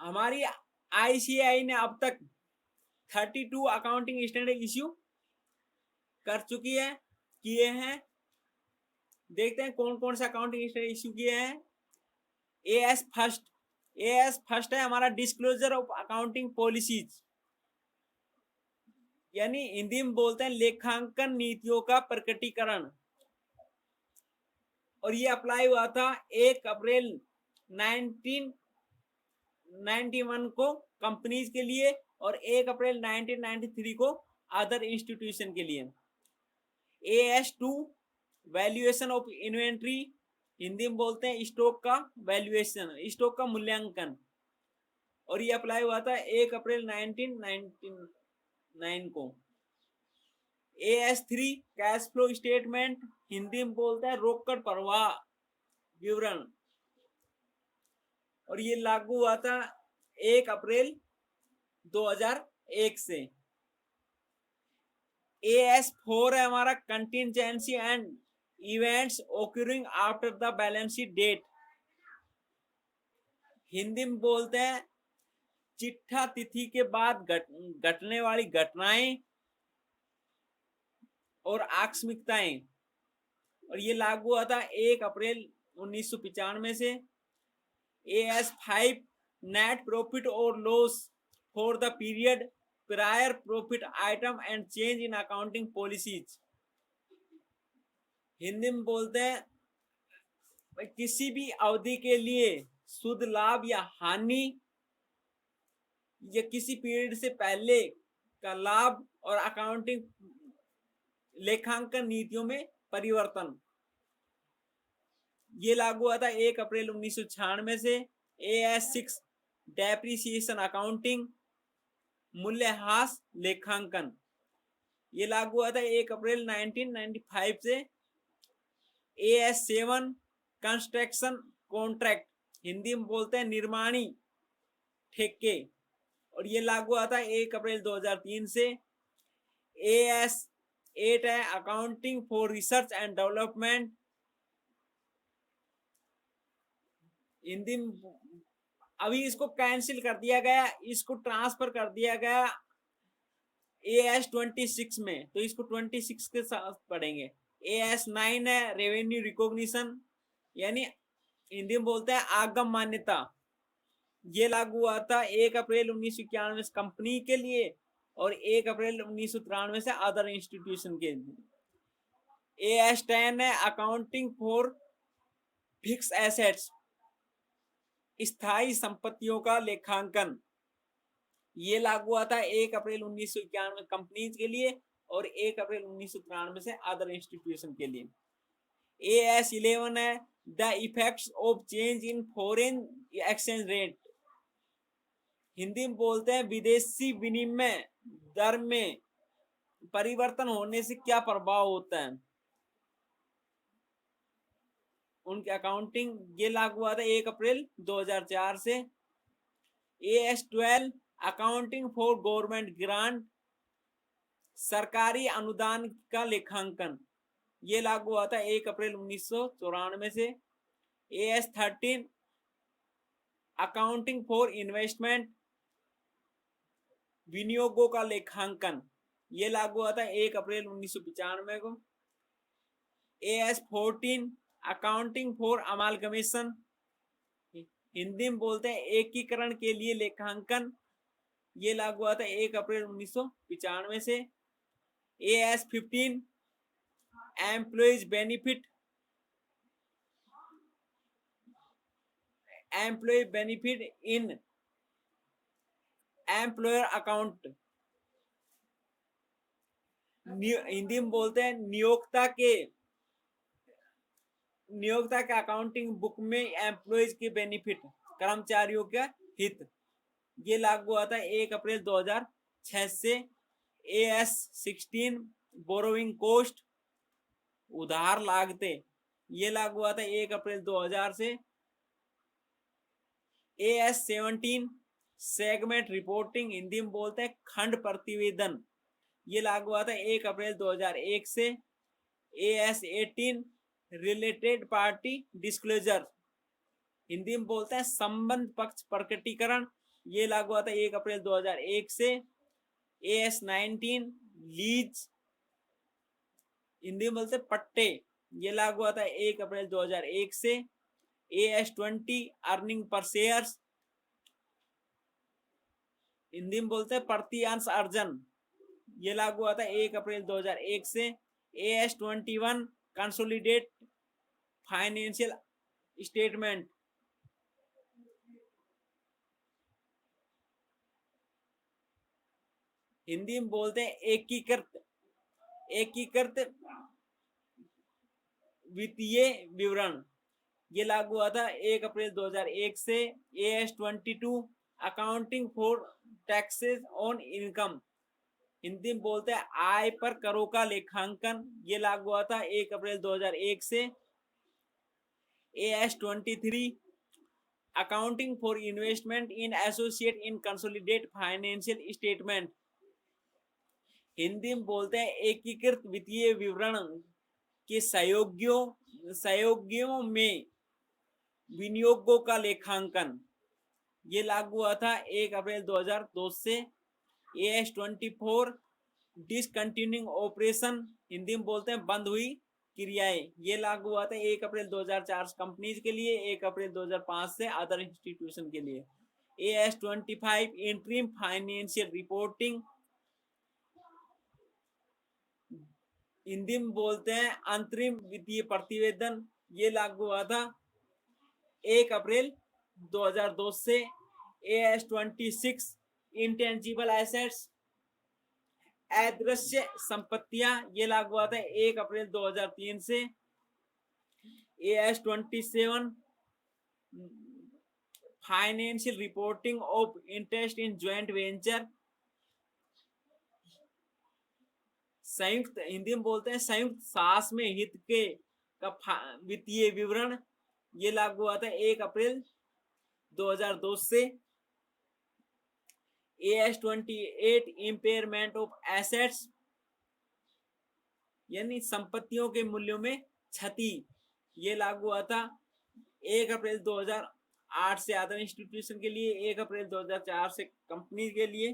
हमारी आईसीएआई ने अब तक 32 अकाउंटिंग स्टैंडर्ड इश्यू कर चुकी है, किए हैं। देखते हैं कौन कौन से अकाउंटिंग स्टैंडर्ड इश्यू किए हैं। एएस फर्स्ट है हमारा डिस्क्लोजर ऑफ अकाउंटिंग पॉलिसीज, यानी हिंदी में बोलते हैं लेखांकन नीतियों का प्रकटीकरण। और ये अप्लाई हुआ था 1 अप्रैल 1991 को कंपनीज के लिए और 1 अप्रैल 1993 को अदर इंस्टीट्यूशन के लिए। AS2 valuation of inventory, Hindi में बोलते हैं स्टॉक का वैल्यूएशन, स्टॉक का मूल्यांकन। और ये अप्लाई हुआ था 1 अप्रैल 1999 को। AS3 cash flow statement, Hindi में बोलते हैं रोकड़ प्रवाह विवरण, और ये लागू हुआ था 1 अप्रैल 2001 से। AS4 है हमारा contingency and events occurring after the balance sheet date, Hindi में बोलते हैं चिट्ठा तिथि के बाद घटने वाली घटनाएं और आकस्मिकताएं। और ये लागू हुआ था 1 अप्रैल 1995 से। AS5 नेट प्रॉफिट और loss for the period prior profit item and change in accounting policies, Hindi में बोलते हैं किसी भी अवधि के लिए शुद्ध लाभ या हानि या किसी पीरियड से पहले का लाभ और अकाउंटिंग लेखांकन नीतियों में परिवर्तन। ये लागू हुआ था 1 अप्रैल 1996 से। AS6 डेप्रिसिएशन अकाउंटिंग, मूल्यह्रास लेखांकन, ये लागू हुआ था 1 अप्रैल 1995 से। AS7 कंस्ट्रक्शन कॉन्ट्रैक्ट, हिंदी में बोलते हैं निर्माणी ठेके, और ये लागू हुआ था 1 अप्रैल 2003 से। AS8 है accounting for research and development, Hindi में अभी इसको कैंसिल कर दिया गया, इसको ट्रांसफर कर दिया गया AS26 में, तो इसको 26 के साथ पढ़ेंगे। AS9 है रेवेन्यू रिकॉग्निशन, यानी हिंदी में बोलते हैं आगम मान्यता, ये लागू हुआ था 1 अप्रैल 1991 से कंपनी के लिए और 1 अप्रैल 1993 से अदर इंस्टीट्यूशन के लिए। AS10 है अकाउंटिंग फॉर फिक्स एसेट्स, स्थायी संपत्तियों का लेखांकन, ये लागू हुआ था 1 अप्रैल 1991 में कंपनीज के लिए और 1 अप्रैल 1993 से अदर इंस्टीट्यूशन के लिए। AS11 है the effects of change in foreign exchange rate, Hindi में बोलते हैं विदेशी विनिमय दर में परिवर्तन होने से क्या प्रभाव होता है उनके अकाउंटिंग, ये लागू हुआ था 1 अप्रैल 2004 से। AS12 accounting for government grant, सरकारी अनुदान का लेखांकन, ये लागू हुआ था 1 अप्रैल 1994 से। AS13 अकाउंटिंग फॉर इन्वेस्टमेंट, विनियोगों का लेखांकन, ये लागू हुआ था 1 अप्रैल 1995 को। AS14 accounting for amalgamation, Hindi में बोलते हैं एकीकरण के लिए लेखांकन, ये लागू हुआ था 1 अप्रैल 1995 से। AS15 employees benefit, employ benefit in employer account, Hindi में बोलते हैं नियोक्ता के अकाउंटिंग बुक में एम्प्लॉयज के बेनिफिट, कर्मचारियों का हित, ये लागू हुआ था 1 अप्रैल 2006 से। AS16 बोरोइंग कॉस्ट, उधार लागते, ये लागू हुआ था 1 अप्रैल 2000 से। AS17 सेगमेंट रिपोर्टिंग, हिंदी में बोलते हैं खंड प्रतिवेदन, ये लागू हुआ था 1 अप्रैल 2001 से। AS18 related party disclosure, Hindi में बोलते हैं संबंध पक्ष प्रकटीकरण, ये लागू हुआ था 1 अप्रैल 2001 से। AS19 लीज, हिंदी में बोलते पट्टे, ये लागू हुआ था 1 अप्रैल 2001 से। AS20 earning per shares, Hindi में बोलते हैं प्रति अंश अर्जन, ये लागू हुआ था 1 अप्रैल 2001 से। AS21 consolidate financial statement, Hindi में बोलते हैं एकीकृत वित्तीय विवरण, ये लागू हुआ था 1 अप्रैल 2001 से। AS22 accounting for taxes on income, Hindi में बोलते हैं आय पर करों का लेखांकन, ये लागू हुआ था 1 अप्रैल 2001 से। AS23 accounting for investment in associate in consolidate financial statement, Hindi में बोलते हैं एकीकृत वित्तीय विवरण के सहयोगियों में विनियोगों का लेखांकन, ये लागू हुआ था 1 अप्रैल 2002 से। AS24 डिसकंटिन्यूइंग ऑपरेशन, हिंदी में बोलते हैं बंद हुई क्रियाएं, ये लागू हुआ था 1 अप्रैल 2004 कंपनीज के लिए, 1 अप्रैल 2005 से अदर इंस्टीट्यूशन के लिए। AS25 interim financial reporting, Hindi में बोलते हैं अंतरिम वित्तीय प्रतिवेदन, ये लागू हुआ था 1 अप्रैल 2002 से। AS26 इंटेंजिबल एसेट्स, अदृश्य संपत्तियां, ये लागू हुआ था 1 अप्रैल 2003 से। AS27 financial reporting of interest in joint venture, संयुक्त, हिंदी में बोलते हैं संयुक्त सास में हित के का वित्तीय विवरण, ये लागू हुआ था 1 अप्रैल 2002 से। AS28 इम्पेयरमेंट ऑफ एसेट्स, यानी संपत्तियों के मूल्यों में क्षति, ये लागू हुआ था 1 अप्रैल 2008 से अदर इंस्टीट्यूशन के लिए, 1 अप्रैल 2004 से कंपनी के लिए।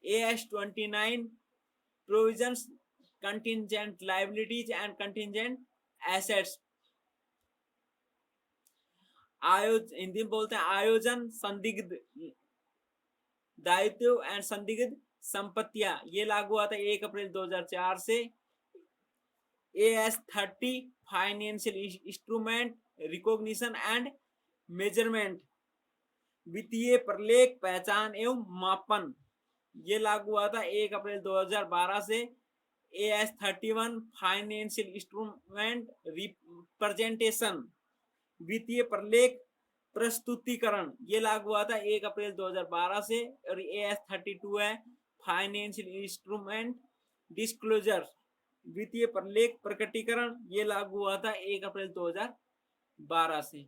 AS29 provisions contingent liabilities and contingent assets, Hindi में बोलते हैं आयोजन, संदिग्ध दायित्व एंड संदिग्ध संपत्तियां, ये लागू हुआ था 1 अप्रैल 2004 से। AS30 financial instrument recognition and measurement, वित्तीय प्रलेख पहचान एवं मापन, ये लागू हुआ था 1 अप्रैल 2012 से। AS31 फाइनेंशियल इंस्ट्रूमेंट रिप्रेजेंटेशन, वित्तीय प्रलेख प्रस्तुतिकरण, ये लागू हुआ था 1 अप्रैल 2012 से। और AS32 है फाइनेंशियल इंस्ट्रूमेंट डिस्क्लोजर, वित्तीय प्रलेख प्रकटीकरण, ये लागू हुआ था 1 अप्रैल 2012 से।